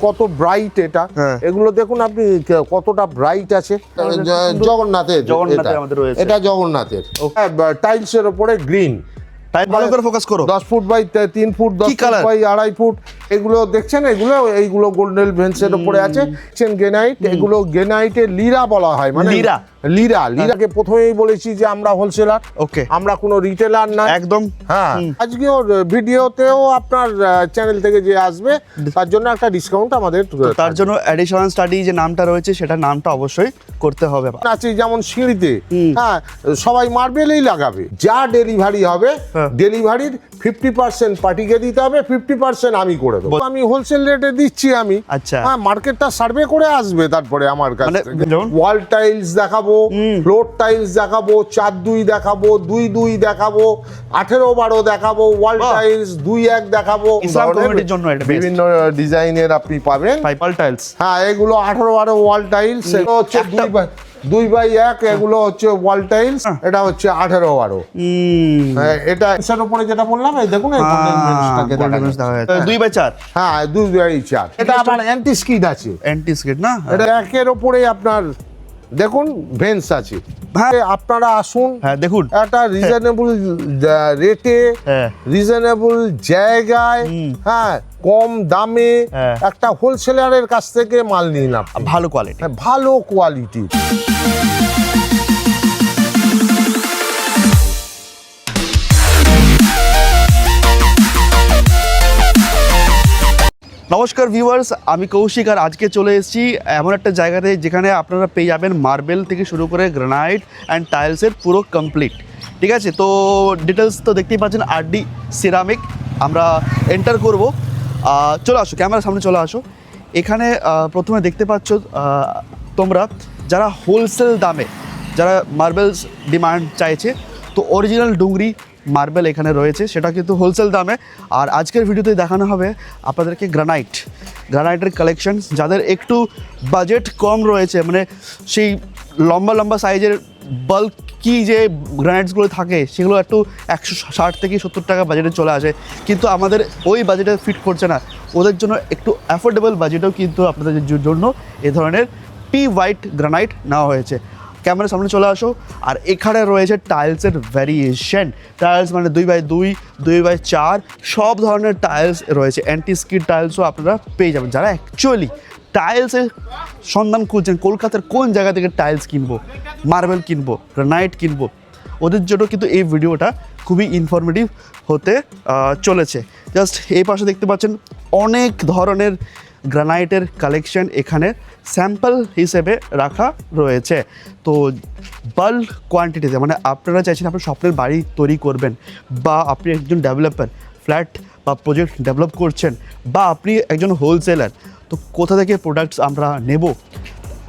কত ব্রাইট এটা, এগুলো দেখুন আপনি কতটা ব্রাইট আছে। জগন্নাথের আমাদের রয়েছে, এটা জগন্নাথের টাইলসের উপরে গ্রিন। ভালো করে ফোকাস করো। 10 foot by 3 foot, 10 foot by 2.5 foot, এগুলো দেখছেন, এইগুলো গোল্ডেন ভেন্সের উপরে আছে। গ্রেনাইট, এগুলো গ্রেনাইটের লিরা বলা হয়, মানে লিরাকে প্রথমেই বলেছি যে আমরা হোলসেলার, ওকে, আমরা কোনো রিটেলার না একদম। হ্যাঁ, আজকেও ভিডিওতেও আপনার চ্যানেল থেকে যে আসবে তার জন্য একটা ডিসকাউন্ট আমাদের, তার জন্য অ্যাডিশনাল স্টাডি যে নামটা রয়েছে সেটা নামটা অবশ্যই করতে হবে। আছে যেমন সিঁড়িতে, হ্যাঁ সবাই মার্বেলই লাগাবে, যা ডেলিভারি হবে ডেলিভারির 50% পার্টিকে দিতে হবে, 50% আমি করে দেবো। আমি হোলসেল রেটে দিচ্ছি আমি। আচ্ছা, হ্যাঁ, মার্কেটটা সার্ভে করে আসবে তারপরে আমার কাছে। ওয়াল টাইলস দেখাবো, ফ্লোর টাইলস দেখাবো, 4-2 দেখাবো, 2-2 দেখাবো, 18-12 দেখাবো, ওয়াল টাইলস 2-1 দেখাবো। ইসলাম কমিউনিটির জন্য এটা বিভিন্ন ডিজাইনের আপনি পাবেন ওয়াল টাইলস। হ্যাঁ, এগুলো 18-12 ওয়াল টাইলস, এগুলো হচ্ছে 2x1, এগুলো হচ্ছে ওয়াল টাইলস, এটা হচ্ছে 18-12। এটা এর উপরে যেটা বললাম, এই দেখুন, এই গোল্ডেন বেঞ্চটাকে দেখা যাচ্ছে 2x4। হ্যাঁ, 2x4। এটা আবার অ্যান্টি স্কিড আছে, অ্যান্টি স্কিড না, এটা একের উপরে আপনার দেখুন ভেন্স আছে। আপনারা আসুন, হ্যাঁ দেখুন, একটা রিজনেবল রেটে, রিজনেবল জায়গায়, হ্যাঁ কম দামে একটা হোলসেলারের কাছ থেকে মাল নিন আপনি, ভালো কোয়ালিটি, ভালো কোয়ালিটি। নমস্কার ভিউয়ার্স, আমি কৌশিক, আর আজকে চলে এসেছি এমন একটা জায়গাতে যেখানে আপনারা পেয়ে যাবেন মার্বেল থেকে শুরু করে গ্রানাইট অ্যান্ড টাইলসের পুরো কমপ্লিট। ঠিক আছে, তো ডিটেলস তো দেখতেই পাচ্ছেন, আরডি সিরামিক। আমরা এন্টার করব, চলে আসো, ক্যামেরার সামনে চলে আসো। এখানে প্রথমে দেখতে পাচ্ছ তোমরা, যারা হোলসেল দামে যারা মার্বেলস ডিমান্ড চাইছে, তো অরিজিনাল ডুংরি মার্বেল এখানে রয়েছে, সেটা কিন্তু হোলসেল দামে। আর আজকের ভিডিওতে দেখানো হবে আপনাদেরকে গ্রানাইটের কালেকশন। যাদের একটু বাজেট কম রয়েছে, মানে সেই লম্বা লম্বা সাইজের বাল্কি যে গ্রানাইটসগুলো থাকে, সেগুলো একটু 160 থেকে 70 টাকা বাজেটে চলে আসে, কিন্তু আমাদের ওই বাজেটে ফিট করছে না। ওদের জন্য একটু অ্যাফোর্ডেবল বাজেটেও কিন্তু আপনাদের জন্য এ ধরনের পি হোয়াইট গ্রানাইট নেওয়া হয়েছে। ক্যামেরার সামনে চলে আসো। আর এখানে রয়েছে টাইলসের ভ্যারিয়েশন, টাইলস মানে 2x2, 2x4, সব ধরনের টাইলস রয়েছে। অ্যান্টি স্কিড টাইলসও আপনারা পেয়ে যাবেন। যারা অ্যাকচুয়ালি টাইলসের সন্ধান খুঁজছেন, কলকাতার কোন জায়গা থেকে টাইলস কিনবো, মার্বেল কিনবো, গ্রানাইট কিনবো, ওদের জন্য কিন্তু এই ভিডিওটা খুবই ইনফরমেটিভ হতে চলেছে। জাস্ট এই পাশে দেখতে পাচ্ছেন অনেক ধরনের গ্রানাইটের কালেকশন এখানে স্যাম্পল হিসেবে রাখা রয়েছে। তো বাল্ক কোয়ান্টিটিতে, মানে আপনারা চাইছেন আপনার স্বপ্নের বাড়ি তৈরি করবেন, বা আপনি একজন ডেভেলপার, ফ্ল্যাট বা প্রজেক্ট ডেভেলপ করছেন, বা আপনি একজন হোলসেলার, তো কোথা থেকে প্রোডাক্টস আমরা নেব,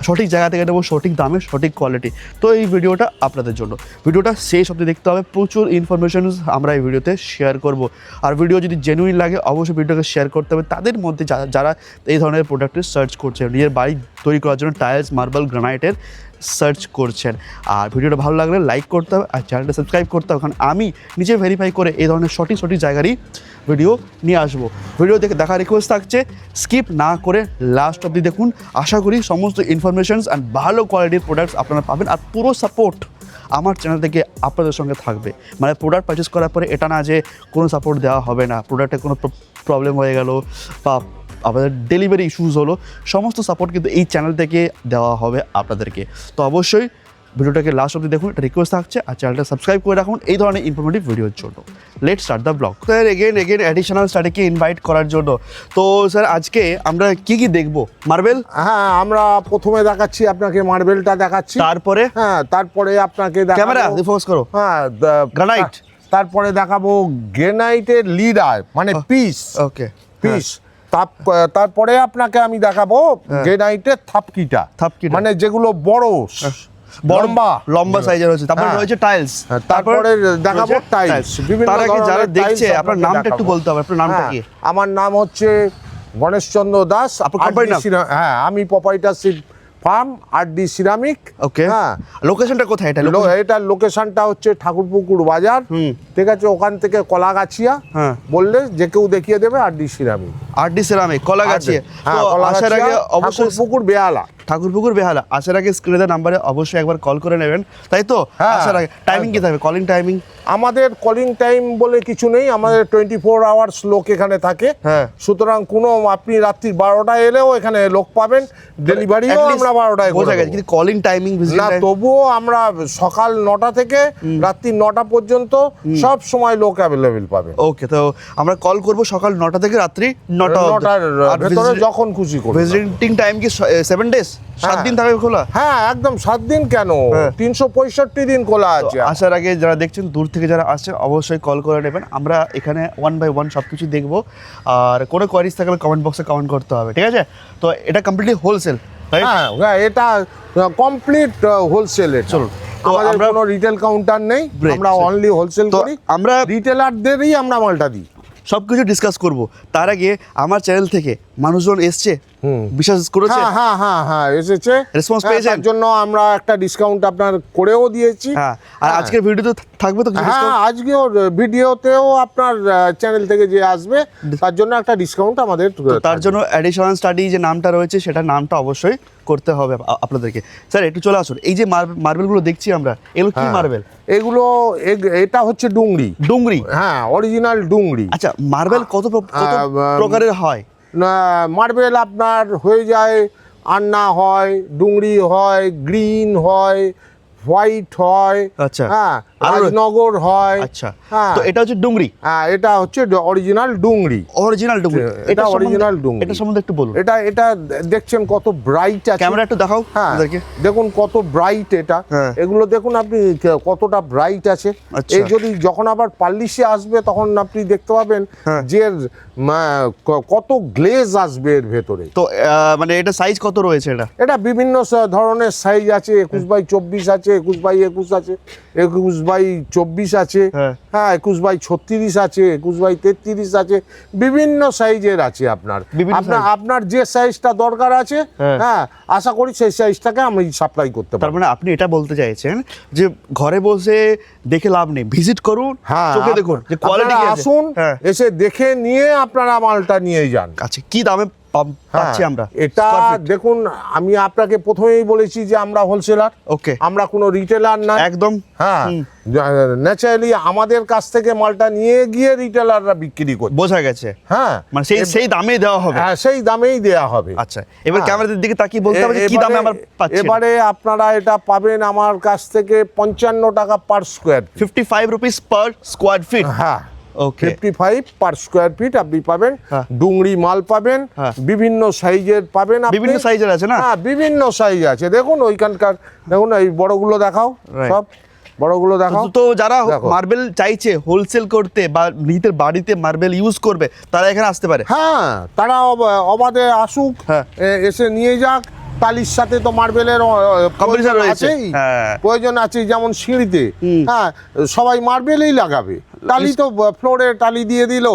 সঠিক জায়গা থেকে নেবো, সঠিক দামে, সঠিক কোয়ালিটি। তো এই ভিডিওটা আপনাদের জন্য, ভিডিওটা শেষ অবধি দেখতে হবে। প্রচুর ইনফরমেশন আমরা এই ভিডিওতে শেয়ার করব। আর ভিডিও যদি জেনুইন লাগে, অবশ্যই ভিডিওকে শেয়ার করতে হবে তাদের মধ্যে যারা এই ধরনের প্রোডাক্টের সার্চ করছে, নিজের বাড়ি তৈরি করার জন্য টাইলস, মার্বেল, গ্রানাইটের সার্চ করছেন। আর ভিডিওটা ভালো লাগলে লাইক করতে হবে, আর চ্যানেলটা সাবস্ক্রাইব করতে হবে, কারণ আমি নিজে ভেরিফাই করে এই ধরনের সঠিক জায়গারই ভিডিও নিয়ে আসবো। ভিডিও দেখে দেখার রিকোয়েস্ট থাকছে, স্কিপ না করে লাস্ট অবধি দেখুন। আশা করি সমস্ত ইনফরমেশনস অ্যান্ড ভালো কোয়ালিটির প্রোডাক্টস আপনারা পাবেন। আর পুরো সাপোর্ট আমার চ্যানেল থেকে আপনাদের সঙ্গে থাকবে। মানে প্রোডাক্ট পারচেস করার পরে এটা না যে কোনো সাপোর্ট দেওয়া হবে না, প্রোডাক্টে কোনো প্রবলেম হয়ে গেল বা আমাদের ডেলিভারি ইস্যুস হলো, সমস্ত সাপোর্ট কিন্তু এই চ্যানেল থেকে দেওয়া হবে আপনাদেরকে। তো অবশ্যই ভিডিওটাকে লাস্ট অবধি দেখুন, এটা রিকোয়েস্ট থাকছে। আর চ্যানেলটা সাবস্ক্রাইব করে রাখুন এই ধরনের ইনফরমেটিভ ভিডিওর জন্য। Let's start the blog. Sir again additional স্টাডিকে ইনভাইট করার জন্য। তো স্যার আজকে আমরা কি দেখবো? মার্বেল? হ্যাঁ, আমরা প্রথমে দেখাচ্ছি আপনাকে মার্বেলটা দেখাচ্ছি, তারপরে তারপরে আপনাকে ক্যামেরা ফোকাস করো, গ্রানাইট, তারপরে দেখাবো গ্রানাইটের লিডার, মানে পিস। ওকে, পিস। তারপরে আপনাকে আমি দেখাবো গ্রানাইটের থাপকিটা, মানে যেগুলো বড় লম্বা সাইজের হচ্ছে। তারপরে রয়েছে টাইলস, তারপরে দেখাবো টাইলস। বিভিন্ন যারা দেখছে, আপনার নামটা একটু বলতে হবে। আপনার নামটা কি? আমার নাম হচ্ছে গণেশচন্দ্র দাস। আপনার কোম্পানির নাম? হ্যাঁ, আমি প্রোপাইটারশিপ ফার্ম আরডি সিরামিক। ওকে, হ্যাঁ, লোকেশনটা কোথায় এটা? এটার লোকেশনটা হচ্ছে ঠাকুরপুকুর বাজার, ঠিক আছে? ওখান থেকে কলাগাছিয়া হ্যাঁ বললে যে কেউ দেখিয়ে দেবে RD ceramic. RD ceramic Kalagachhia. হ্যাঁ, তো আসার আগে অবশ্যই পুকুর বেহালা, ঠাকুরপুকুর বেহালা আসার আগে স্ক্রিনে দেওয়া নাম্বারে অবশ্যই একবার কল করে নেবেন, তাই তো? হ্যাঁ, আসার আগে টাইমিং কি থাকবে, কলিং টাইমিং? আমাদের কলিং টাইম বলে কিছু নেই, আমাদের 24 আওয়ার্স লোক এখানে থাকে। হ্যাঁ, সুতরাং কোনো আপনি রাত্রি 12টায় এলেও এখানে লোক পাবেন, ডেলিভারিও আমরা 12টায় বোঝা করে গেছে, কিন্তু কলিং টাইমিং না, তবুও আমরা সকাল 9টা থেকে রাত্রি 9টা পর্যন্ত সব সময় লোক অ্যাভেলেবেল পাবে। ওকে, তো আমরা কল করব সকাল 9টা থেকে রাত্রি 9টার ভেতরে যখন খুশি করবে। ভিজিটিং টাইম কি 7 ডেজ, 7 দিন থাকবে খোলা? হ্যাঁ, একদম 7 দিন কেন, 365 দিন খোলা আছে। আসার আগে যারা দেখছেন, দূর থেকে যারা আসছে অবশ্যই কল করে নেবেন। আমরা এখানে 1 বাই 1 সব কিছু দেখবো, আর কোনো কোয়ারিজ থাকলে কমেন্ট বক্সে কমেন্ট করতে হবে, ঠিক আছে? তো এটা কমপ্লিটলি হোলসেল, হ্যাঁ, এটা কমপ্লিট হোলসেল। চলুন, তো আমাদের আমরা কোনো রিটেল কাউন্টার নেই, আমরা অনলি হোলসেল করি। আমরা রিটেলারদেরই আমরা মালটা দিই। সব কিছু ডিসকাস করব, তার আগে আমার চ্যানেল থেকে মানুষজন এসছে, বিশ্বাস করেছে? হ্যাঁ হ্যাঁ হ্যাঁ হ্যাঁ, এসেছে, রেসপন্স পেয়েছেন? তার জন্য আমরা একটা ডিসকাউন্ট আপনার করেও দিয়েছি। হ্যাঁ, আর আজকের ভিডিওতে থাকবে তো? হ্যাঁ, আজকেও ভিডিওতেও আপনার চ্যানেল থেকে যে আসবে তার জন্য একটা ডিসকাউন্ট আমাদের। তার জন্য অ্যাডিশনাল স্টাডি যে নামটা রয়েছে সেটা নামটা অবশ্যই করতে হবে আপনাদেরকে। স্যার একটু চলে আসুন, এই যে মার্বেলগুলো দেখছি আমরা, এগুলো কি মার্বেল? এগুলো এটা হচ্ছে ডুংরি। ডুংরি? হ্যাঁ, অরিজিনাল ডুংরি। আচ্ছা, মার্বেল কত প্রকারের হয়? মার্বেল আপনার হয়ে যায়, আন্না হয়, ডুংরি হয়, গ্রিন হয়, হোয়াইট হয়, আচ্ছা, হ্যাঁ, রাজনগর হয়। আচ্ছা, হ্যাঁ, তো এটা হচ্ছে ডুংরি? হ্যাঁ, এটা হচ্ছে অরিজিনাল ডুংরি। অরিজিনাল ডুংরি, এটা অরিজিনাল ডুংরি। এটা সম্বন্ধে একটু বলুন। এটা দেখছেন কত ব্রাইট আছে, ক্যামেরা একটু দেখাও। হ্যাঁ, দেখুন কত ব্রাইট এটা। এগুলো দেখুন আপনি কতটা ব্রাইট আছে। এই যদি যখন আবার পার্লিশে আসবে তখন আপনি দেখতে পাবেন যে কত গ্লেজ আসবে এর ভেতরে। তো মানে এটা সাইজ কত রয়েছে? এটা বিভিন্ন ধরনের সাইজ আছে, 21x24 আছে, 21x21 আছে, 21x24 আছে, হ্যাঁ, 21x36 আছে, 21x33 আছে, বিভিন্ন সাইজের আছে। আপনার যে সাইজটা দরকার আছে, হ্যাঁ, আশা করি সেই সাইজটাকে আমি সাপ্লাই করতে পারি। তার মানে আপনি এটা বলতে চাইছেন যে ঘরে বসে দেখে লাভ নেই, ভিজিট করুন, চোখে দেখুন যে কোয়ালিটি কি আছে। আসুন, এসে দেখে নিয়ে আপনারা মালটা নিয়ে যান। আচ্ছা, কি দামে পাচ্ছি আমরা এটা? দেখুন, আমি আপনাকে প্রথমেই বলেছি যে আমরা হোলসেলার, ওকে, আমরা কোনো রিটেলার না একদম। হ্যাঁ, ন্যাচারালি আমাদের কাছ থেকে মালটা নিয়ে গিয়ে রিটেলাররা বিক্রি করে। বোঝা গেছে। হ্যাঁ, মানে সেই দামেই দেওয়া হবে। হ্যাঁ, সেই দামেই দেওয়া হবে। আচ্ছা, এবার ক্যামেরার দিকে তাকিয়ে বলতে হবে কি দামে আমরা পাচ্ছি। এবারে আপনারা এটা পাবেন আমার কাছ থেকে 55 টাকা per square, 55 rupees per square fit. হ্যাঁ, ওকে, 55 পার স্কয়ার ফিট আপনি পাবেন। ডুংরি মাল পাবেন, বিভিন্ন সাইজের পাবেন। বিভিন্ন সাইজের আছে না? হ্যাঁ, বিভিন্ন সাইজ আছে। দেখুন ওইখানকার, দেখুন এই বড়গুলো দেখাও, সব বড়গুলো দেখাও। তো যারা মার্বেল চাইছে হোলসেল করতে বা নিজের বাড়িতে মার্বেল ইউজ করবে তারা এখানে আসতে পারে। হ্যাঁ, তারা অবাধে আসুক, এসে নিয়ে যাক। টালির সাথে তো মার্বেলের কম্বিনেশন রয়েছে, প্রয়োজন আছে। যেমন সিঁড়িতে, হ্যাঁ, সবাই মার্বেলই লাগাবে। টালি তো ফ্লোরে টালি দিয়ে দিল,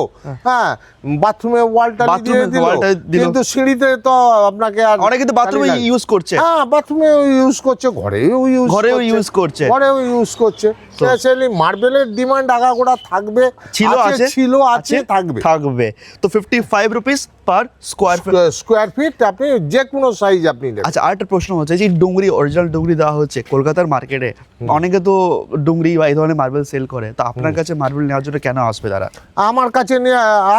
হ্যাঁ, বাথরুমে ওয়াল টালি দিয়ে দিল, কিন্তু সিঁড়িতে তো আপনাকে আর অনেকে তো বাথরুমে ইউজ করছে। হ্যাঁ, বাথরুমে ইউজ করছে, ঘরেও ইউজ করছে। স্পেশালি মার্বেলের ডিমান্ড আগাগোড়া থাকবে, ছিল, আছে, থাকবে। তো 55 রুপিস পার স্কয়ার ফিট আপনি যে কোনো সাইজ আপনি নেবেন। আচ্ছা, আরেকটা প্রশ্ন হচ্ছে যে ডুংরি, অরিজিনাল ডুংরি দেওয়া হচ্ছে কলকাতার মার্কেটে, অনেকে তো ডুংরি বা এই ধরনের মার্বেল সেল করে, তো আপনার কাছে মার্বেল নেওয়ার জন্য কেন আসবে তারা? আমার কাছে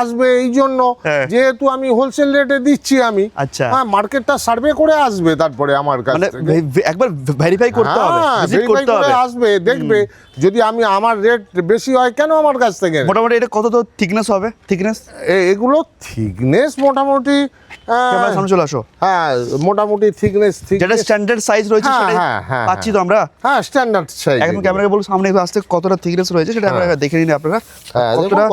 আসবে এই জন্য, যেহেতু আমি হোলসেল রেটে দিচ্ছি আমি। আচ্ছা, হ্যাঁ, মার্কেটটা সার্ভে করে আসবে, তারপরে আমার কাছে একবার ভেরিফাই করতে হবে, ভিজিট করতে হবে, আসবে, দেখবে। যদি আমার রেট বেশি হয় কেন আমার কাছ থেকে? মোটামুটি এটা কত থিকনেস হবে? এগুলো থিকনেস মোটামুটি, সামনে চলে আসো। হ্যাঁ, মোটামুটি থিকনেস, যেটা স্ট্যান্ডার্ড সাইজ রয়েছে সেটাই পাচ্ছি তো আমরা। হ্যাঁ, স্ট্যান্ডার্ড সাইজ। একদম ক্যামেরাকে বলুন সামনে আসতে কতটা থিকনেস রয়েছে সেটা আমরা দেখে নিন। আপনারা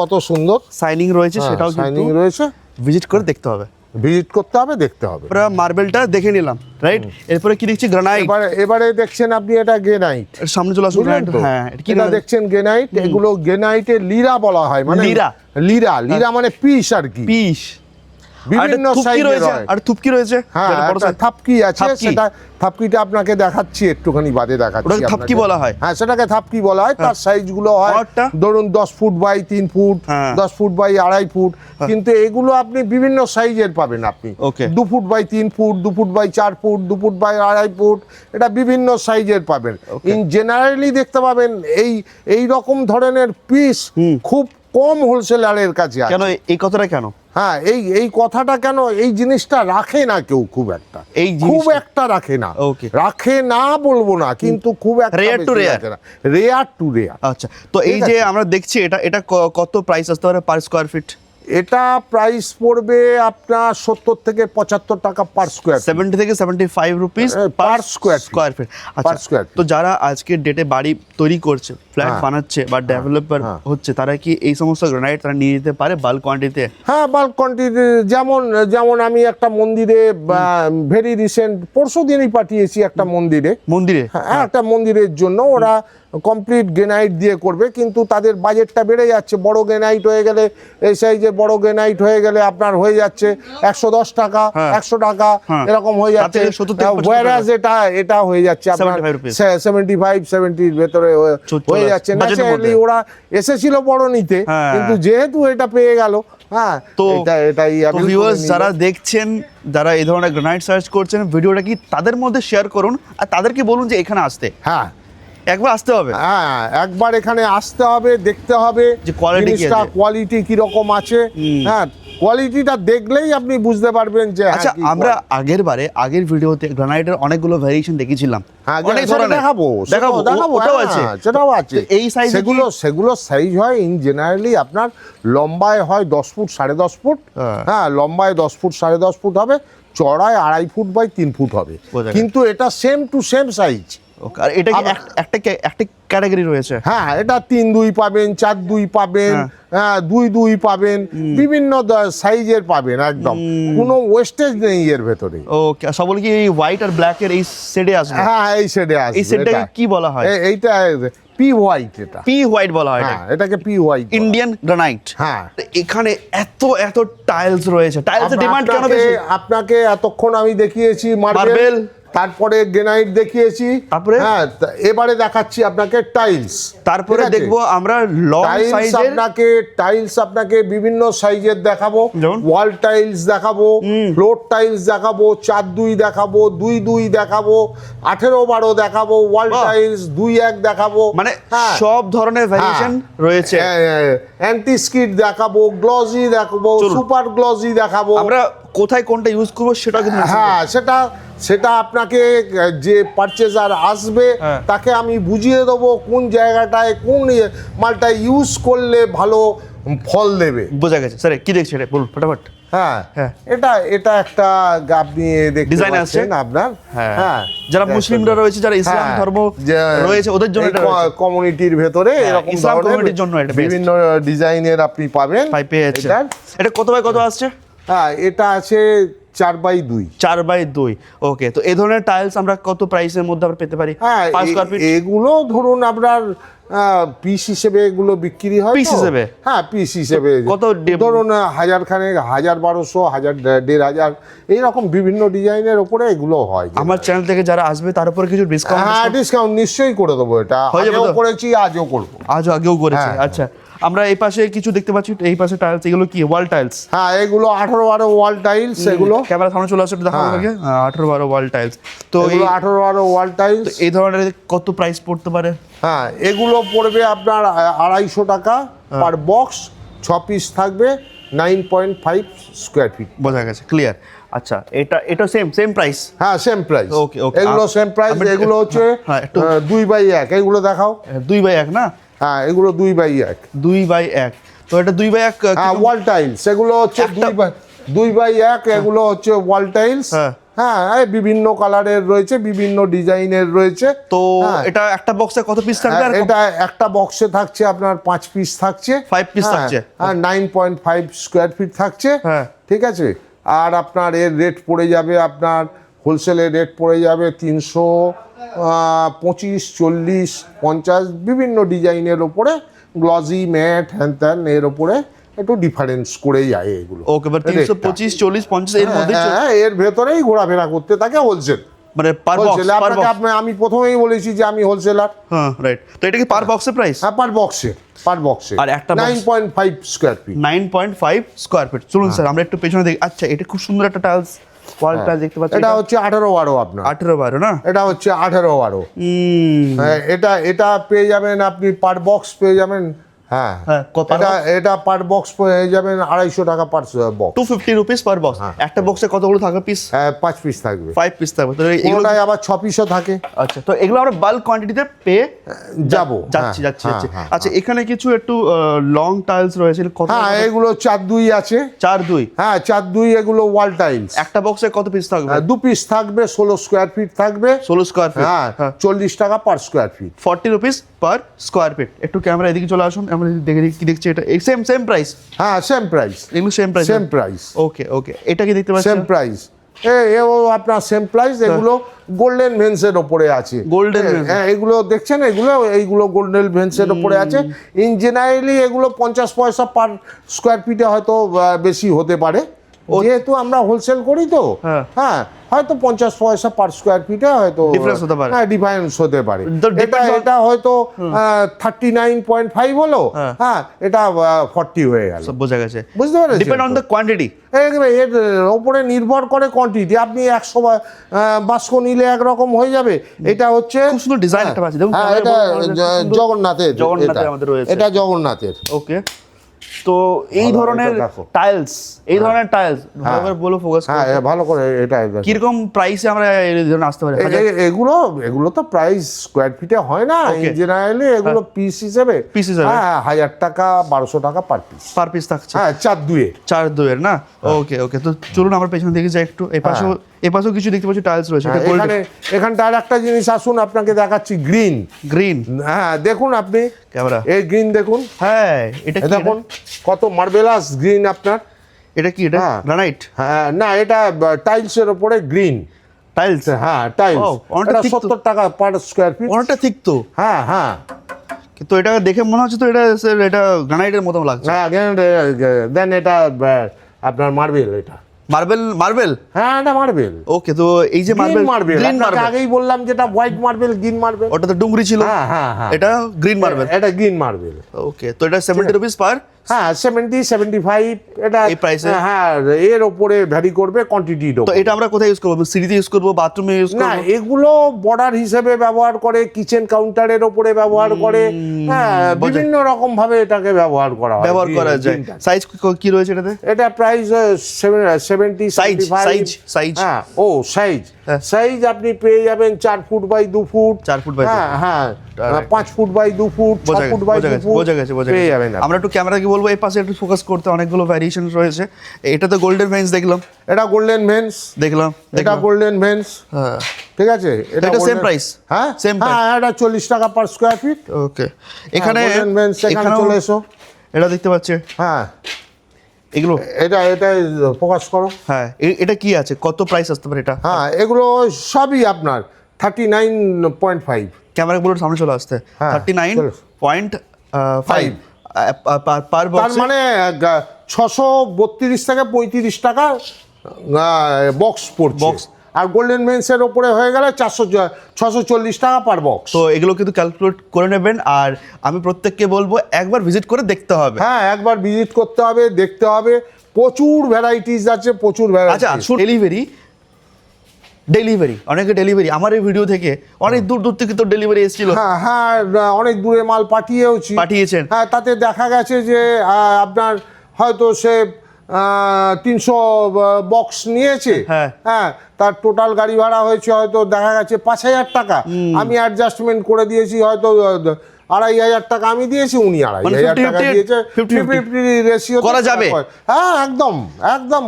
কত সুন্দর শাইনিং রয়েছে, সেটাও শাইনিং রয়েছে, ভিজিট করে দেখতে হবে, ভিজিট করতে হবে, দেখতে হবে। আমরা মার্বেলটা দেখে নিলাম, রাইট? এরপরে কি দেখছি? গ্রানাইট। এবারে দেখছেন আপনি, এটা গ্রানাইট। সামনে চলে আসুন। হ্যাঁ, এটা দেখছেন গ্রানাইট। এগুলো গ্রানাইটে লিরা বলা হয়, মানে লিরা মানে পিস আর কি, পিস। বিভিন্ন সাইজের হয়। আর থুপকি রয়েছে, হ্যাঁ একটা থাপকি আছে, সেটা থাপকিটা আপনাকে দেখাচ্ছি একটুখানি বাদে দেখাচ্ছি। ওটাকে থাপকি বলা হয়? হ্যাঁ সেটাকে থাপকি বলা হয়। তার সাইজগুলো হয় ধরুন 10 foot by 3 foot, 10 foot by 2.5 foot, কিন্তু এগুলো আপনি বিভিন্ন সাইজের পাবেন। আপনি 2 foot by 3 foot, 2 foot by 4 foot, 2 foot by 2.5 foot, এটা বিভিন্ন সাইজের পাবেন। ইন জেনারেলি দেখতে পাবেন এই রকম ধরনের পিস খুব কম হোলসেলারের কাছে আছে। কেন এই কথাটা কেন? হ্যাঁ এই কথাটা কেন, এই জিনিসটা রাখে না কেউ খুব একটা, খুব একটা রাখে না। রাখে না বলবো না, কিন্তু খুব একটা রেয়ার টু রেয়ার। আচ্ছা, তো এই যে আমরা দেখছি এটা কত প্রাইস আসতে পারে পার স্কয়ার ফিট? এটা প্রাইস পড়বে আপনার 70 থেকে 75 টাকা পার স্কয়ার, 70 থেকে 75 রুপিস পার স্কয়ার ফিট। আচ্ছা, তো যারা আজকের ডেটে বাড়ি তৈরি করছে, ফ্ল্যাট বানাচ্ছে বা ডেভেলপার হচ্ছে, তারা কি এই সমস্ত গ্রানাইট তারা নিয়ে যেতে পারে বাল্ক কোয়ান্টিটিতে? হ্যাঁ বাল্ক কোয়ান্টিটি। যেমন আমি একটা মন্দিরে ভেরি রিসেন্ট পরশু দিনই পাঠিয়েছি একটা মন্দিরে, হ্যাঁ একটা মন্দিরের জন্য ওরা কমপ্লিট গ্রেনাইট দিয়ে করবে, কিন্তু তাদের বাজেটটা বেড়ে যাচ্ছে। বড় গ্রেনাইট হয়ে গেলে, এই সাইজের বড় গ্রেনাইট হয়ে গেলে আপনার হয়ে যাচ্ছে 110 টাকা, 100 টাকা এরকম হয়ে যাচ্ছে। ওয়্যারাজ এটা হয়ে যাচ্ছে আপনার 75-70 ভিতরে হয়ে যাচ্ছে। ন্যাচারালি ওরা এসেছিল বড় নিতে, কিন্তু যেহেতু এটা পেয়ে গেল, হ্যাঁ তো এটাই ভিউয়ার্স যারা দেখছেন, যারা এই ধরনের গ্রানাইট সার্চ করছেন, ভিডিওটা কি তাদের মধ্যে শেয়ার করুন আর তাদেরকে বলুন যে এখানে আসতে। হ্যাঁ একবার আসতে হবে, হ্যাঁ একবার এখানে আসতে হবে, দেখতে হবে যে কোয়ালিটি কি রকম আছে। হ্যাঁ কোয়ালিটিটা দেখলেই আপনি বুঝতে পারবেন যে। আচ্ছা, আমরা আগের ভিডিওতে গ্রানাইটের অনেকগুলো ভেরিয়েশন দেখেছিলাম, অনেক ধরনের দেখাবো, ওটাও আছে, সেটাও আছে। এই সাইজ সেগুলো সাইজ হয় ইন জেনারেলি আপনার লম্বায় হয় 10 ফুট 10.5 ফুট, হ্যাঁ লম্বায় 10 ফুট 10.5 ফুট হবে, চড়ায় 2.5 ফুট বাই 3 ফুট হবে, কিন্তু এটা সেম টু সেম সাইজ। আর এটা কি একটা ক্যাটাগরি রয়েছে? হ্যাঁ এটা 3-2 পাবেন, 4-2 পাবেন, 2-2 পাবেন, বিভিন্ন সাইজের পাবেন, একদম কোনো ওয়েস্টেজ নেই এর ভেতরে। ওকে, সবগুলো কি হোয়াইট আর ব্ল্যাক এর এই শেডে আসবে? হ্যাঁ এই শেডে আসবে। এই শেডটাকে কি বলা হয়? এইটা পি হোয়াইট। এটা পি হোয়াইট বলা হয়, এটাকে পি হোয়াইট, ইন্ডিয়ান গ্রানাইট। হ্যাঁ, এখানে এত টাইলস রয়েছে, টাইলসের ডিমান্ড কেন বেশি? আপনাকে এতক্ষণ আমি দেখিয়েছি মার্বেল, তারপরে গ্রেনাইট দেখিয়েছি, তারপরে এবারে দেখাচ্ছি আপনাকে টাইলস, তারপরে দেখবো আমরা লং সাইজের টাইলস আপনাকে বিভিন্ন সাইজের দেখাবো, ওয়াল টাইলস দেখাবো, ফ্লোর টাইলস দেখাবো, 4-2 দেখাবো, 2-2 দেখাবো, 18-12 দেখাবো, ওয়াল টাইলস 2-1 দেখাবো, মানে সব ধরনের ভ্যারিয়েশন রয়েছে। অ্যান্টি স্কিড দেখাবো, গ্লজি দেখাবো, সুপার গ্লজি দেখাবো। আমরা কোথায় কোনটা ইউজ করবো সেটা কিন্তু, হ্যাঁ সেটা আপনাকে যে পারচেজার আসবে তাকে আমি বুঝিয়ে দেবো কোন জায়গাটায় কোন মালটা ইউজ করলে ভালো ফল দেবে। বোঝা গেছে স্যার, কি দেখছি এটা বলুন ফটাফট। হ্যাঁ এটা একটা আপনি দেখতে পাচ্ছেন আপনার, হ্যাঁ যারা মুসলিমরা রয়েছে, যারা ইসলাম ধর্ম রয়েছে, ওদের জন্য এটা কমিউনিটির ভেতরে এরকম ইসলাম কমিউনিটির জন্য এটা বিভিন্ন ডিজাইনের আপনি পাবেন। এটা কত বাই কত আসছে? হ্যাঁ এটা আছে 4x2। ওকে, তো এই ধরনের টাইলস আমরা কত প্রাইসের মধ্যে আমরা পেতে পারি? হ্যাঁ এগুলো ধরুন আপনার পিস হিসেবে এগুলো বিক্রি হয়। পিস হিসেবে? হ্যাঁ পিস হিসেবে কত ধরুন 1000 খানেক, 1200, 1500 এইরকম বিভিন্ন ডিজাইনের উপরে এগুলো হয়। আমার চ্যানেল থেকে যারা আসবে তার উপরে কিছু ডিসকাউন্ট? হ্যাঁ ডিসকাউন্ট নিশ্চয়ই করে দেবো। এটা আগেও করেছি, আজও করবো। আগেও করেছি। আচ্ছা, আমরা এই পাশে কিছু দেখতে পাচ্ছি, এই পাশে টাইলস, এগুলো কি ওয়াল টাইলস? হ্যাঁ এগুলো 18-12 ওয়াল টাইলস। এগুলো ক্যামেরা সামনে চলে আসছে, দেখাবো আপনাকে। 18-12 ওয়াল টাইলস। তো এগুলো 18-12 ওয়াল টাইলস। এই ধরনের কত প্রাইস পড়তে পারে? হ্যাঁ এগুলো পড়বে আপনার 250 টাকা পার বক্স, 6 পিস থাকবে, 9.5 স্কয়ার ফিট। বোঝা গেছে, ক্লিয়ার। আচ্ছা, এটা সেম প্রাইস? হ্যাঁ সেম প্রাইস। ওকে, এগুলো সেম প্রাইস। এগুলো হচ্ছে 2x1। এগুলো দেখাও। 2x1 না? হ্যাঁ এগুলো 2x1। 2x1। তো এটা 2x1 ওয়াল টাইলস। এগুলো হচ্ছে 2x1। এগুলো হচ্ছে ওয়াল টাইলস। হ্যাঁ বিভিন্ন কালারের রয়েছে, বিভিন্ন ডিজাইনের রয়েছে। তো এটা একটা বক্সে কত পিস থাকবে? এটা একটা বক্সে থাকছে আপনার 5 পিস থাকছে, 5 পিস থাকছে, 9.5 স্কয়ার ফিট থাকছে। ঠিক আছে। আর আপনার এর রেট পড়ে যাবে, আপনার হোলসেলের রেট পড়ে যাবে 325, 40, 50 বিভিন্ন ডিজাইনের ওপরে, গ্লজি, ম্যাট, হ্যান ত্যান এর ওপরে একটু ডিফারেন্স করেই যায় এগুলো। ওকে, বাট 325 40 50 এর মধ্যে এর ভেতরেই ঘোরাফেরা করতে থাকে হোলসেল। মানে পার বক্স, আমি প্রথমেই বলেছি যে আমি হোলসেলার। হ্যাঁ রাইট। তো এটা কি পার বক্সের প্রাইস? হ্যাঁ, পার বক্সে। আর একটা 9.5 স্কয়ার ফিট। 9.5 square feet. চলুন স্যার আমরা একটু পেছনে দেখি। আচ্ছা, এটা খুব সুন্দর একটা টাইলস, ওয়াল টাইলস দেখতে পাচ্ছি। এটা হচ্ছে 18/12 আপনার। 18/12 না? এটা হচ্ছে 18/12। এটা পেয়ে যাবেন আপনি পার বক্স পেয়ে যাবেন। হ্যাঁ, এটা পার বক্স পেয়ে যাবেন 250 টাকা পার বক্স। 250 rupees per box. একটা বক্সে কতগুলো থাকবে পিস? 5 পিস থাকবে। 5 পিস থাকবে। তো এগুলোই আবার 6 পিসও থাকে। আচ্ছা, তো এগুলো আমরা বাল্ক কোয়ান্টিটিতে পেয়ে যাচ্ছি। আচ্ছা, এখানে কিছু একটু লং টাইলস রয়েছে, কত? হ্যাঁ, এগুলো 4-2 আছে। 4-2? হ্যাঁ, 4-2 এগুলো ওয়াল টাইলস। একটা বক্সে কত পিস থাকবে? 2 পিস থাকবে, 16 স্কয়ার ফিট থাকবে। 16 স্কয়ার ফিট। হ্যাঁ, 40 টাকা পার square fit. 40 rupees per square fit. একটু ক্যামেরা এদিকে চলে আসুন, আমরা দেখে কি দেখছি। এটা সেম প্রাইস? হ্যাঁ, সেম প্রাইস। এগুলো সেম প্রাইস। ওকে, এটা কি দেখতে পাচ্ছেন? Same price. এও আপনার সেম প্রাইস। এগুলো গোল্ডেন ভেন্সের উপরে আছে। গোল্ডেন, হ্যাঁ, এগুলো দেখছেন, এইগুলো গোল্ডেন ভেন্সের উপরে আছে। ইন জেনারেলি এগুলো 50 পয়সা পার স্কয়ার ফিটে হয়তো বেশি হতে পারে, যেহেতু আমরা হোলসেল করি তো। হ্যাঁ, হয়তো 50 পয়সা পার স্কয়ার ফিটে হয়তো ডিফারেন্স হতে পারে। হ্যাঁ, ডিফারেন্স হতে পারে। এটা হয়তো 39.5 হলো। হ্যাঁ, এটা 40 হয়ে গেল। সব বোঝা গেছে। বুঝতে পারছেন? Depend on the quantity. এর উপরে নির্ভর করে কোয়ান্টিটি। আপনি 100 বাস্ক নিলে একরকম হয়ে যাবে। এটা হচ্ছে খুব সুন্দর ডিজাইন একটা আছে। দেখুন, এটা জগন্নাথের। আমাদের রয়েছে। এটা জগন্নাথের। ওকে, তো এই ধরনের টাইলস, ভালো করে বলো, ফোকাস করো। হ্যাঁ, ভালো করে। এটা কিরকম প্রাইসে আমরা এই ধরনের আসতে পারি? এগুলো তো প্রাইস স্কয়ার ফিটে হয় না। জেনারেলি এগুলো পিস হিসেবে। হ্যাঁ, 1000 টাকা 1200 টাকা পার পিস থাকছে। হ্যাঁ, 4-2 এর না? ওকে, তো চলুন আমরা পেছন থেকে যাই একটু। এই পাশেও কিছু দেখতে পাচ্ছি টাইলস রয়েছে। এখানটা আর একটা জিনিস আসুন আপনাকে দেখাচ্ছি। গ্রিন। হ্যাঁ, দেখুন আপনি ক্যামেরা, এই গ্রিন দেখুন। হ্যাঁ, এটা কি? দেখুন কত মার্বেলাস গ্রিন আপনার। এটা কি? এটা গ্রানাইট? হ্যাঁ, না, এটা টাইলসের উপরে গ্রিন টাইলস। হ্যাঁ, টাইলস। এটা 70 টাকা পার স্কয়ার ফিট। অনেকটা ঠিক তো। হ্যাঁ, তো এটা দেখে মনে হচ্ছে তো এটা গ্রানাইটের মতো লাগছে। হ্যাঁ, দেন এটা আপনার মার্বেল। এটা মার্বেল। হ্যাঁ, এটা মার্বেল। ওকে, তো এই যে গ্রিন মার্বেল, আগেই বললাম যেটা হোয়াইট মার্বেল, গ্রিন মার্বেল। ওটা তো ডুংরি ছিল। হ্যাঁ, এটা গ্রিন মার্বেল। এটা গ্রিন মার্বেল। ওকে, তো এটা 70 রুপিস পার। হ্যাঁ, 70-75 এটা এই প্রাইসে। হ্যাঁ, এর উপরে ভ্যারি করবে কোয়ান্টিটির উপর। তো এটা আমরা কোথায় ইউজ করব? সিঁড়িতে ইউজ করব, বাথরুমে ইউজ করব? না, এগুলো বর্ডার হিসেবে ব্যবহার করে, কিচেন কাউন্টারের উপরে ব্যবহার করে। হ্যাঁ, বিভিন্ন রকম ভাবে এটাকে ব্যবহার করা যায়। সাইজ কি রয়েছে এটাতে? এটা প্রাইস 70 সাইজ। হ্যাঁ, সাইজ আপনি পেয়ে যাবেন 4 foot by 2 foot. 4 foot by 2 foot. হ্যাঁ, 5 foot by 2 foot, 6 foot by 2 foot. বোঝা গেছে। পেয়ে যাবেন। আমরা একটু ক্যামেরা কি বলবো, এই পাশে একটু ফোকাস করতে, অনেকগুলো ভ্যারিয়েশন রয়েছে। এটা তো গোল্ডেন ভেন্স দেখলাম। এটা গোল্ডেন ভেন্স দেখলাম। এটা গোল্ডেন ভেন্স। হ্যাঁ, ঠিক আছে। এটা সেম প্রাইস? হ্যাঁ, এটা 40 টাকা পার স্কয়ার ফিট। ওকে, এখানে গোল্ডেন ভেন্স। এখানে চলে এসো। এটা দেখতে পাচ্ছি। হ্যাঁ, এগুলো এটা ফোকাস করো। হ্যাঁ, এটা কি আছে? কত প্রাইস আসতে পারে এটা? হ্যাঁ, এগুলো সবই আপনার 39.5। ক্যামেরা গুলোর সামনে চলে আসতে। 39.5 পার বক্স। তার মানে 632 থেকে 35 টাকা বক্স পড়ছে। আর গোল্ডেন ভেন্সের উপরে হয়ে গেলে 640 টাকা পার বক্স। তো এগুলো কিন্তু ক্যালকুলেট করে নেবেন। আর আমি প্রত্যেককে বলবো একবার ভিজিট করে দেখতে হবে। হ্যাঁ, একবার ভিজিট করতে হবে, দেখতে হবে। প্রচুর ভ্যারাইটিস আছে, প্রচুর ভ্যারাইটি। আচ্ছা, ডেলিভারি অনেকে ডেলিভারি আমার এই ভিডিও থেকে অনেক দূর থেকে তো ডেলিভারি এসেছিল। হ্যাঁ, অনেক দূরে মাল পাঠিয়েছেন। হ্যাঁ, তাতে দেখা গেছে যে আপনার হয়তো সে 300 বক্স নিয়েছে। হ্যাঁ, তার টোটাল গাড়ি ভাড়া হয়েছে হয়তো দেখা গেছে 5000 টাকা। আমি অ্যাডজাস্টমেন্ট করে দিয়েছি, হয়তো 2500 টাকা আমি দিয়েছি, উনি 2500 টাকা দিয়েছে। 50-50 রেশিও করা যাবে। হ্যাঁ, একদম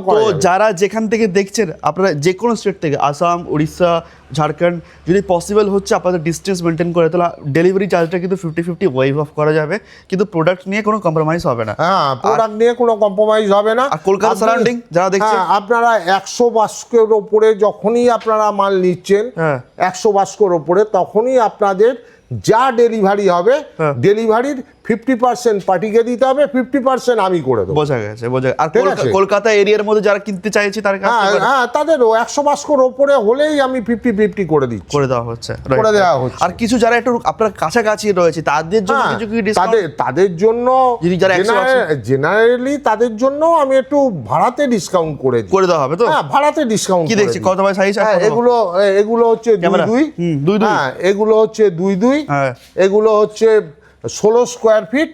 করা যাবে। তো যারা যেখান থেকে দেখছেন, আপনারা যে কোনো স্টেট থেকে, আসাম, উড়িষ্যা, ঝাড়খণ্ড, যদি পসিবল হচ্ছে আপনাদের ডিস্টেন্স মেনটেন করে, তাহলে ডেলিভারি চার্জটা কিন্তু 50-50 ওয়েভ অফ করা যাবে। কিন্তু প্রোডাক্ট নিয়ে কোনো কম্প্রোমাইজ হবে না। হ্যাঁ, প্রোডাক্ট নিয়ে কোনো কম্প্রোমাইজ হবে না। আর কলকাতা সারাউন্ডিং যারা দেখছেন, আপনারা 100 বাস্কের ওপরে যখনই আপনারা মাল নিচ্ছেন, 100 বাস্কের ওপরে, তখনই আপনাদের যা ডেলিভারি হবে ডেলিভারির 50% পার্টিকে দিতে হবে, 50% আমি করে দেবো। বোঝা গেছে। আর কলকাতা এরিয়ার মধ্যে যারা কিনতে চাইছে তার হ্যাঁ তাদেরও 100 ওপরে হলেই আমি 50-50 করে দিচ্ছি, করে দেওয়া হচ্ছে। আর কিছু যারা একটু আপনার কাছাকাছি রয়েছে তাদের জন্য কিছু কি ডিসকাউন্ট? তাদের জন্য জেনারেলি তাদের জন্য আমি একটু ভাড়াতে ডিসকাউন্ট করে দেওয়া হবে। তো হ্যাঁ, ভাড়াতে ডিসকাউন্ট কি দেখছি কত ভাই সাইজ? এগুলো হচ্ছে 2-2, হ্যাঁ এগুলো হচ্ছে 2-2, এগুলো হচ্ছে 16 স্কোয়ার ফিট,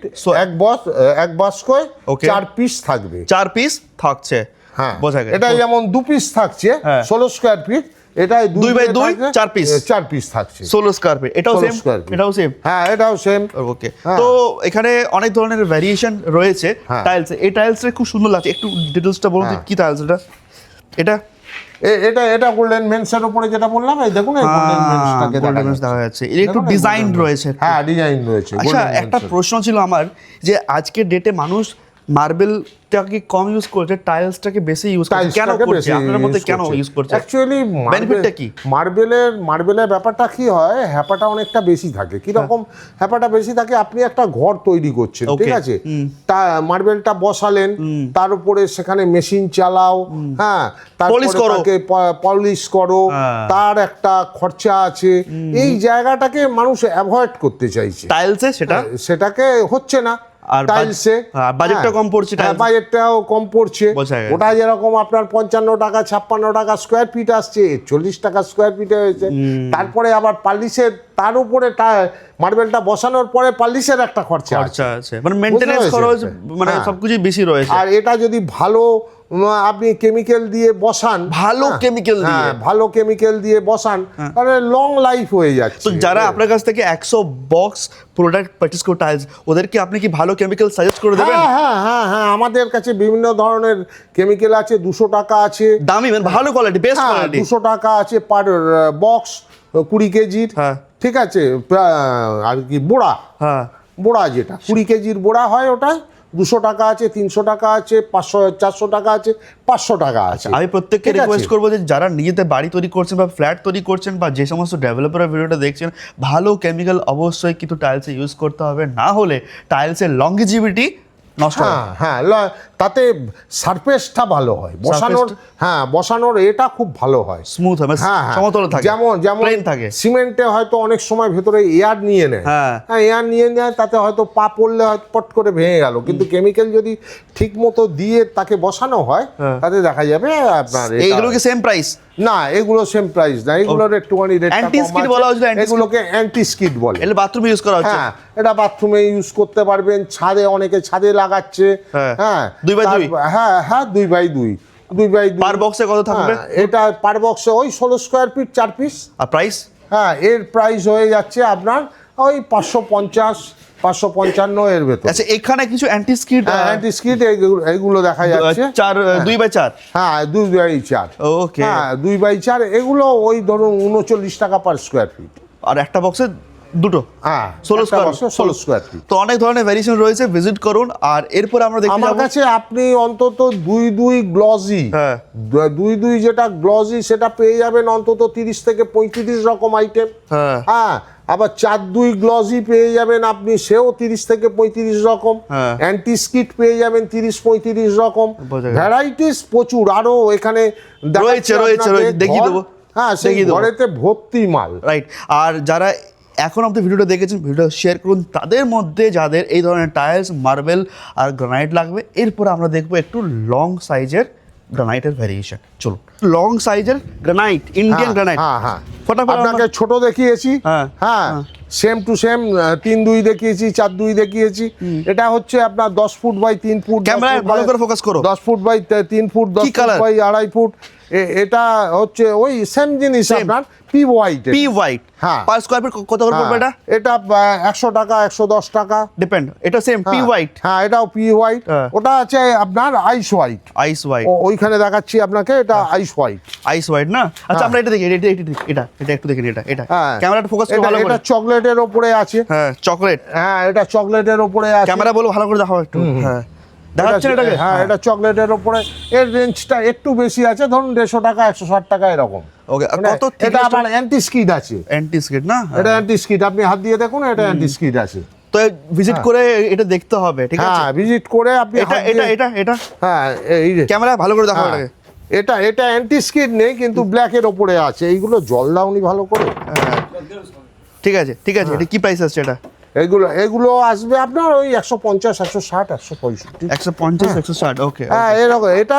এক বস্কয় 4 পিস থাকবে। 4 পিস থাকছে, হ্যাঁ বোঝা গেছে। এটা যেমন 2 পিস থাকছে 16 স্কোয়ার ফিট, এটাই 2x2 4 পিস, 4 পিস থাকছে 16 স্কয়ার ফিট। এটাও সেম, হ্যাঁ এটাও সেম। ওকে, তো এখানে অনেক ধরনের ভেরিয়েশন রয়েছে টাইলস। এই টাইলসটা খুব সুন্দর লাগছে, একটু ডিটেইলসটা বলুন কি টাইলস এটা? এটা গোল্ডেন মেন্সের উপরে যেটা বললাম, এই দেখুন এই গোল্ডেন মেন্সটাকে দেখা যাচ্ছে, এর একটু ডিজাইন রয়েছে। হ্যাঁ ডিজাইন রয়েছে। আচ্ছা, একটা প্রশ্ন ছিল আমার, যে আজকের ডেটে মানুষ মার্বেলটাকে কম ইউজ করছে, টাইলসটাকে বেশি ইউজ করছে, কেন করছে? আপনাদের মতে কেন ইউজ করছে? অ্যাকচুয়ালি বেনিফিটটা কি? মার্বেলের ব্যাপারটা কি হয়, হ্যাপাটা অনেকটা বেশি থাকে। কি রকম হ্যাপাটা বেশি থাকে? আপনি একটা ঘর তৈরি করছেন, ঠিক আছে, তা মার্বেলটা বসালেন, তার উপরে সেখানে মেশিন চালাও, হ্যাঁ তারপরে তাকে পলিশ করো, তার একটা খরচা আছে। এই জায়গাটাকে মানুষ অ্যাভয়েড করতে চাইছে। টাইলসে সেটাকে হচ্ছে না। আর টাইলসে বাজেটটা কম পড়ছে, বাজেটটাও কম পড়ছে। ওটা যেরকম আপনার 55 টাকা 56 টাকা স্কোয়ার ফিট আসছে, 40 টাকা স্কোয়ার ফিটে হয়েছে। তারপরে আবার পালিশের, তার উপরে মার্বেলটা বসানোর পরে পালিশের একটা খরচা আছে, মানে মেইনটেনেন্স খরচ, মানে সবকিছু বেশি রয়েছে। আর এটা যদি ভালো আপনি কেমিক্যাল দিয়ে বসান, ভালো কেমিক্যাল দিয়ে বসান, তাহলে লং লাইফ হয়ে যাচ্ছে। তো যারা আপনার কাছ থেকে 100 বক্স প্রোডাক্ট পারচেজ করে টাইলস, ওদেরকে আপনি কি ভালো কেমিক্যাল সাজেস্ট করে দেবেন? হ্যাঁ আমাদের কাছে বিভিন্ন ধরনের কেমিক্যাল আছে। 200 টাকা আছে, দামি মানে ভালো কোয়ালিটি, বেস্ট কোয়ালিটি। 200 টাকা আছে পার বক্স, 20 কেজির, ঠিক আছে। আর কি বোড়া যেটা 20 কেজির বোড়া হয়, ওটা 200 টাকা আছে, 300 টাকা আছে, 400 টাকা আছে, 500 টাকা আছে। আমি প্রত্যেককে রিকোয়েস্ট করবো যে যারা নিজেদের বাড়ি তৈরি করছেন বা ফ্ল্যাট তৈরি করছেন, বা যে সমস্ত ডেভেলপারের ভিডিওটা দেখছেন, ভালো কেমিক্যাল অবশ্যই কিন্তু টাইলসে ইউজ করতে হবে, না হলে টাইলসের লংজিভিটি নষ্ট হয়। হ্যাঁ তাতে সারফেসটা ভালো হয়, বসানোর এটা খুব ভালো হয়, স্মুথ হয়, সমতল থাকে। যেমন প্লেন থাকে। সিমেন্টে হয়তো অনেক সময় ভেতরে এয়ার নিয়ে নেয়, এয়ার নিয়ে নেয়, তাতে হয়তো পা পড়লে হয়তো পট করে ভেঙে গেল। কিন্তু কেমিক্যাল যদি ঠিক মতো দিয়ে তাকে বসানো হয়, তাতে দেখা যাবে আপনার। এইগুলো কি সেম প্রাইস? না, এগুলো সেম প্রাইস না, এগুলোর একটুখানি রেটটা কম আছে। এগুলোকে অ্যান্টি স্কিড বলে। এটা বাথরুমে ইউজ করা হচ্ছে। হ্যাঁ, এটা বাথরুমে ইউজ করতে পারবেন, ছাদে অনেকে ছাদে লাগাচ্ছে। হ্যাঁ 2x2, হ্যাঁ 2x2 পার বক্সে কত থাকবে? এটা পার বক্সে ওই 16 স্কোয়ার ফিট 4 পিস। আর প্রাইস? হ্যাঁ, এর প্রাইস হয়ে যাচ্ছে আপনার ওই 550 555 এর ভেতর। আচ্ছা, এখানে কিছু অ্যান্টি স্কিড এগুলো দেখা যাচ্ছে 2x4। হ্যাঁ 2x4। ওকে, হ্যাঁ 2x4 এগুলো ওই ধরুন 39 টাকা পার স্কোয়ার ফিট। আর একটা বক্সে দুটো, 16 স্কোয়ার ফিট। তো অনেক ধরনের ভেরিয়েশন রয়েছে, ভিজিট করুন। আর এরপর আমরা দেখি আমার কাছে আপনি অন্তত 2x2 গ্লজি, 2x2 যেটা গ্লজি, সেটা পেয়ে যাবেন অন্তত 30 থেকে 35 রকম আইটেম। হ্যাঁ, আবার 4x2 গ্লজি পেয়ে যাবেন আপনি, সেও 30 থেকে 35 রকম। অ্যান্টি স্কিড পেয়ে যাবেন 30-35 রকম। ভ্যারাইটিস প্রচুর, আরো এখানে রয়েছে, দেখিয়ে দেবো। হ্যাঁ, সেই ঘরেতে ভর্তি মাল। রাইট। আর যারা এখন আপনি ভিডিওটা দেখেছেন, ভিডিওটা শেয়ার করুন তাদের মধ্যে যাদের এই ধরনের টাইলস, মার্বেল আর গ্রানাইট লাগবে। এরপর আমরা দেখবো একটু লং সাইজের গ্রানাইটের ভ্যারিয়েশন। চলুন, লং সাইজের গ্রানাইট, ইন্ডিয়ান গ্রানাইট। ফটাফট আপনাকে ছোট দেখিয়েছি, হ্যাঁ সেম টু সেম 3-2 দেখিয়েছি, 4-2 দেখিয়েছি। এটা হচ্ছে আপনার 10 ফুট বাই 3 ফুট। ক্যামেরা ভালো করে ফোকাস করো। 10 foot by 3 foot, 10 foot by 2.5 foot. এটা হচ্ছে ওই সেম জিনিস, আপনার পি হোয়াইট। হ্যাঁ, পার স্কয়ার ফিট কত করে পড়বে এটা? এটা 100 টাকা, 110 টাকা ডিপেন্ড। এটা সেম পি হোয়াইট। হ্যাঁ, এটাও পি হোয়াইট। ওটা আছে আপনার আইস হোয়াইট। ওইখানে দেখাচ্ছি আপনাকে, এটা আইস হোয়াইট না? আচ্ছা, আমরা এটা দেখি, এটা একটু দেখি, এটা ক্যামেরাটা ফোকাস করো ভালো করে। এটা চকলেটের উপরে আছে। হ্যাঁ, চকলেট। হ্যাঁ, এটা চকলেটের উপরে আছে। ক্যামেরা বলো ভালো করে দেখাও একটু। হ্যাঁ, দেখাচ্ছেন এটাকে? হ্যাঁ, এটা চকলেটের ওপরে এর রেঞ্জটা একটু বেশি আছে, ধরুন 150 টাকা 160 টাকা এরকম। ওকে, কত? এটা আবার অ্যান্টি স্কিড আছে। অ্যান্টি স্কিড না? এটা অ্যান্টি স্কিড, আপনি হাত দিয়ে দেখুন, এটা অ্যান্টি স্কিড আছে। তো ভিজিট করে এটা দেখতে হবে, ঠিক আছে? হ্যাঁ, ভিজিট করে আপনি এটা হ্যাঁ, এই যে ক্যামেরা ভালো করে দেখাও এটাকে। এটা অ্যান্টি স্কিড নেই, কিন্তু ব্ল্যাকের ওপরে আছে। এইগুলো জল দাওনি ভালো করে। ঠিক আছে, ঠিক আছে। এটা কি প্রাইস আছে এটা? এগুলো আসবে আপনার ওই 150, 160, 165, 150, 160। ওকে, হ্যাঁ, এরকম। এটা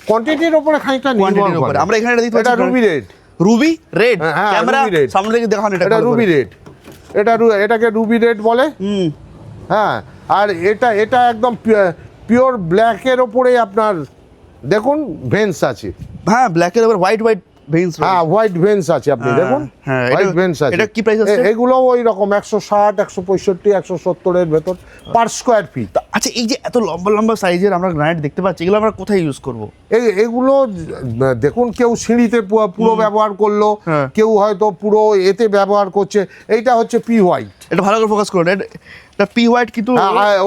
কোয়ান্টিটির উপরে খানিকটা নির্ভর করে। আমরা এখানে এটা দেখতে এটা পাচ্ছি রুবি রেড। রুবি রেড, হ্যাঁ, ক্যামেরা রুবি রেড। সামনে থেকে দেখান এটা। এটা রুবি রেড, এটাকে রুবি রেড বলে। হ্যাঁ, আর এটা একদম পিওর ব্ল্যাকের ওপরে আপনার দেখুন ভেন্স আছে। হ্যাঁ, ব্ল্যাকের উপর হোয়াইট ভেইনস। হ্যাঁ, হোয়াইট ভেন্স আছে, আপনি দেখুন। হ্যাঁ, হোয়াইট ভেন্স আছে। এটা কি প্রাইস আছে? এগুলো ওই রকম 160, 165, 170 এর ভেতর পার স্কয়ার ফিট। আচ্ছা, এই যে এত লম্বা লম্বা সাইজের আমরা গ্রানাইট দেখতে পাচ্ছি, এগুলো আমরা কোথায় ইউজ করব? এগুলো দেখুন, কেউ সিঁড়িতে পুরো ব্যবহার করলো, হ্যাঁ। কেউ হয়তো পুরো এতে ব্যবহার করছে। এইটা হচ্ছে পি হোয়াইট। এটা ভালো করে ফোকাস করুন। এটা পি হোয়াইট, কিন্তু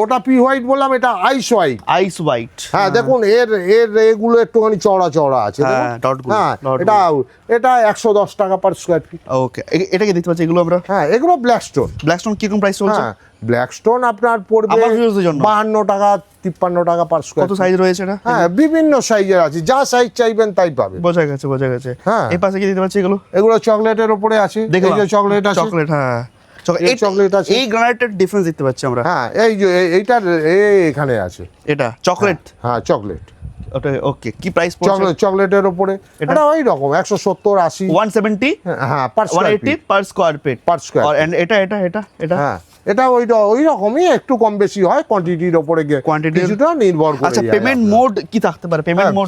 ওটা পি হোয়াইট বললাম, এটা আইস হোয়াইট। আইস হোয়াইট। হ্যাঁ, দেখুন এর এগুলো একটুখানি চওড়া চওড়া আছে। হ্যাঁ, ডটগুলো। হ্যাঁ, এটা 110 টাকা পার স্কয়ার ফিট। ওকে, এটা কি দেখতে পাচ্ছি এগুলো আমরা? হ্যাঁ, এগুলো ব্ল্যাকস্টোন। ব্ল্যাকস্টোন কিরকম প্রাইস চলছে? হ্যাঁ, ব্ল্যাকস্টোন আপনার পড়বে আমার ভিউয়ারদের জন্য 52 টাকা, 53 টাকা পার স্কয়ার। কত সাইজ রয়েছে এটা? হ্যাঁ, বিভিন্ন সাইজের আছে, যা সাইজ চাইবেন তাই পাবেন। বোঝা গেছে। হ্যাঁ, এই পাশে কি দেখতে পাচ্ছি এগুলো? এগুলো চকলেটের উপরে আছে। এই যে চকলেট আছে। চকলেট, হ্যাঁ, এই চকলেট আছে। এই গ্রানাইটের ডিফারেন্স দেখতে পাচ্ছি আমরা। হ্যাঁ, এই যে এইটার এখানে আছে। এটা চকলেট। হ্যাঁ, চকলেট। ওটা ওকে, কি প্রাইস পড়ছে? চকলেটের উপরে এটা ওই রকম 170, 80, 170, হ্যাঁ, per square 180 per square feet. Per square. আর এটা হ্যাঁ, এটা ওই রকমই, একটু কম বেশি হয় কোয়ান্টিটির উপরে, কিছুটা নির্ভর করে। আচ্ছা, পেমেন্ট মোড কি থাকতে পারে?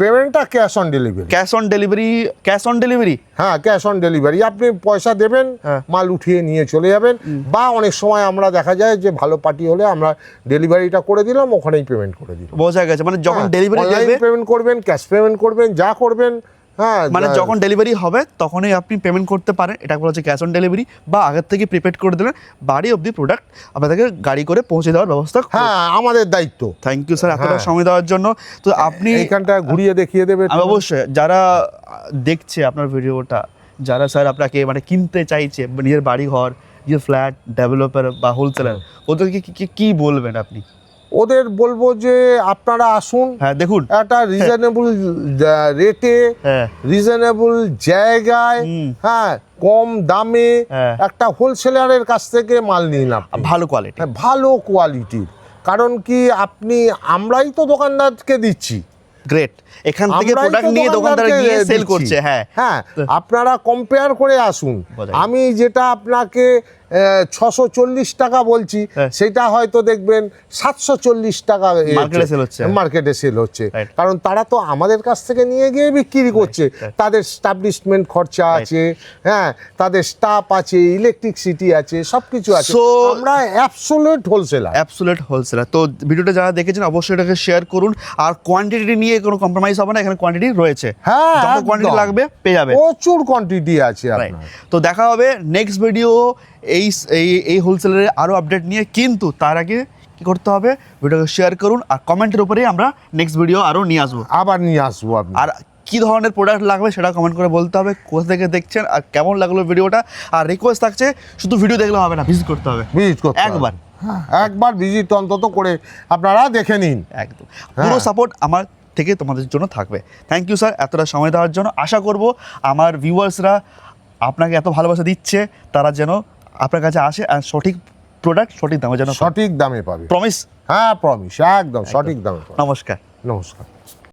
পেমেন্টটা cash on delivery. Cash on delivery. হ্যাঁ, ক্যাশ অন ডেলিভারি। আপনি পয়সা দেবেন, মাল উঠিয়ে নিয়ে চলে যাবেন। বা অনেক সময় আমরা দেখা যায় যে ভালো পার্টি হলে আমরা ডেলিভারিটা করে দিলাম, ওখানেই পেমেন্ট করে দিলাম। বোঝা গেছে, মানে যখন ডেলিভারি দেবে পেমেন্ট করবেন, ক্যাশ পেমেন্ট করবেন, যা করবেন। হ্যাঁ, মানে যখন ডেলিভারি হবে তখনই আপনি পেমেন্ট করতে পারেন। এটা বলা হচ্ছে ক্যাশ অন ডেলিভারি, বা আগের থেকে প্রিপেড করে দিলেন, বাড়ি অবধি প্রোডাক্ট আপনাদেরকে গাড়ি করে পৌঁছে দেওয়ার ব্যবস্থা। হ্যাঁ, আমাদের দায়িত্ব। থ্যাংক ইউ স্যার এতটা সময় দেওয়ার জন্য। তো আপনি এইখানটা ঘুরিয়ে দেখিয়ে দেবেন। আমি অবশ্যই, যারা দেখছে আপনার ভিডিওটা, যারা স্যার আপনাকে মানে কিনতে চাইছে, নিজের বাড়ি ঘর, নিজের ফ্ল্যাট, ডেভেলপার বা হোলসেলার, ওদেরকে কি বলবেন আপনি? ওদের বলবো যে আপনারা আসুন। হ্যাঁ, দেখুন একটা রিজনেবল রেটে, রিজনেবল জায়গায়, হ্যাঁ, কম দামে একটা হোলসেলারের কাছ থেকে মাল নিন আপনি, ভালো কোয়ালিটি। ভালো কোয়ালিটির। কারণ কি, আমরাই তো দোকানদারকে দিচ্ছি। গ্রেট, এখান থেকে প্রোডাক্ট নিয়ে দোকানদার গিয়ে সেল করছে। হ্যাঁ, আপনারা কম্পেয়ার করে আসুন। আমি যেটা আপনাকে 640 টাকা বলছি, সেটা হয়তো দেখবেন 740 টাকা মার্কেটে সেল হচ্ছে। কারণ তারা তো আমাদের কাছ থেকে নিয়ে গিয়ে বিক্রি করছে। তাদের স্টাবলিশমেন্ট খরচা আছে, হ্যাঁ, তাদের স্টাফ আছে, ইলেকট্রিসিটি আছে, সবকিছু আছে। আমরা অ্যাবসোলিউট হোলসেলার। তো ভিডিওটা যারা দেখেছেন অবশ্যই এটাকে শেয়ার করুন। আর কোয়ান্টিটি নিয়ে কোনো কম্প্রোমাইজ হবে না, এখানে কোয়ান্টিটি রয়েছে। হ্যাঁ, যত কোয়ান্টিটি লাগবে পেয়ে যাবে, প্রচুর কোয়ান্টিটি আছে আপনার। তো দেখা হবে নেক্সট ভিডিও এই হোলসেলারের আরো আপডেট নিয়ে। কিন্তু তার আগে কি করতে হবে, ভিডিওকে শেয়ার করুন, আর কমেন্টের উপরেই আমরা নেক্সট ভিডিও আরো নিয়ে আসবো। আর কি ধরনের প্রোডাক্ট লাগবে সেটা কমেন্ট করে বলতে হবে, কোথা থেকে দেখছেন আর কেমন লাগলো ভিডিওটা। আর রিকোয়েস্ট থাকছে, শুধু ভিডিও দেখলে হবে না, ভিজিট করতে হবে। একবার ভিজিট অন্তত করে আপনারা দেখে নিন। একদম, পুরো সাপোর্ট আমার থেকে তোমাদের জন্য থাকবে। থ্যাংক ইউ স্যার এতটা সময় দেওয়ার জন্য। আশা করব আমার ভিউয়ার্সরা আপনাকে এত ভালোবাসা দিচ্ছে, তারা যেন আপনার কাছে আসে আর সঠিক প্রোডাক্ট সঠিক দামে যেন সঠিক দামে পাবে। প্রমিস? হ্যাঁ, প্রমিস, একদম সঠিক দামে। নমস্কার।